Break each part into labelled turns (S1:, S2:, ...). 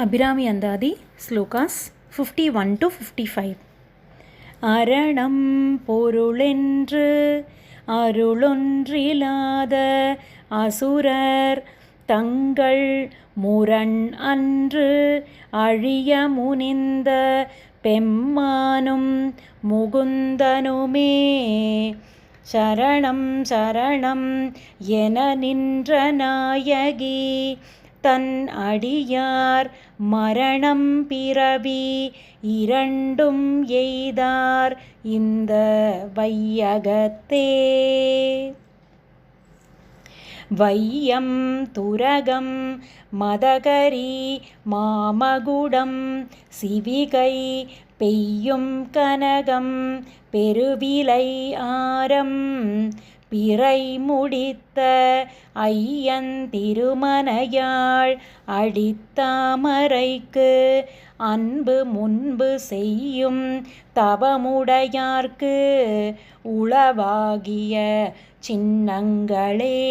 S1: அபிராமி அந்தாதி slokas 51 to 55. அரணம் பொருளென்று அருளொன்றிலாத அசுரர் தங்கள் முரண் அன்று அழிய முனிந்த பெம்மானும் முகுந்தனுமே சரணம் சரணம் என நின்ற நாயகி தன் அடியார் மரணம் பிறவி இரண்டும் எய்தார் இந்த வையகத்தே. வையம் துரகம் மதகரி மாமகுடம் சிவிகை பெய்யும் கனகம் பெருவிலை ஆரம் பிறை முடித்த ஐயன் திருமனையாள் அடித்தாமரைக்கு அன்பு முன்பு செய்யும் தவமுடையார்க்கு உளவாகிய சின்னங்களே.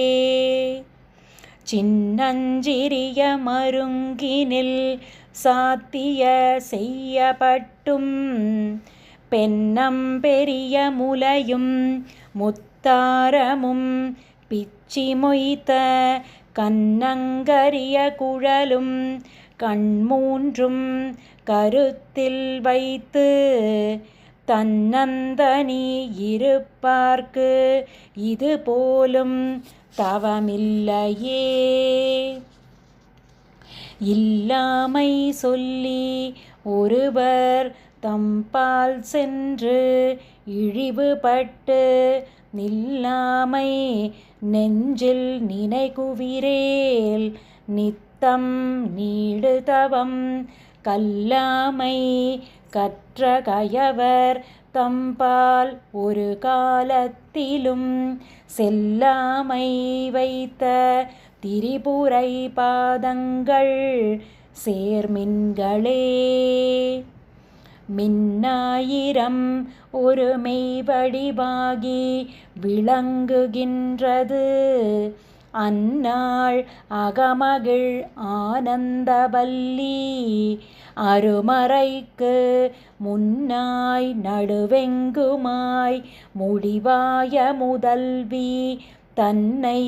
S1: சின்னஞ்சிறிய மருங்கினில் சாத்திய செய்யப்பட்டும் பென்னம் பெரிய முலையும் முத்தாரமும் பிச்சி மொய்த்த கன்னங்கரிய குழலும் கண்மூன்றும் கருத்தில் வைத்து தன்னந்தனி இருப்பார்க்கு இது போலும் தவமில்லையே. இல்லாமை சொல்லி ஒருவர் தம்பால் சென்று இழிவுபட்டு நில்லாமை நெஞ்சில் நினைகுவிரேல் நித்தம் நீடுதவம் கல்லாமை கற்ற கயவர் தம்பால் ஒரு காலத்திலும் செல்லாமை வைத்த திரிபுரை பாதங்கள் சேர்மின்களே. மின்னாயிரம் ஒரு மெய்வடிவாகி விளங்குகின்றது அந்நாள் அகமகிழ் ஆனந்தவல்லி அருமறைக்கு முன்னாய் நடுவெங்குமாய் முடிவாய முதல்வி தன்னை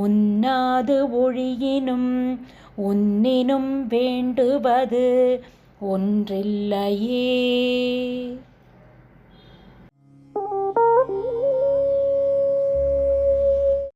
S1: உன்னாது ஒழியினும் உன்னினும் வேண்டுவது ஒன்றில்லையே.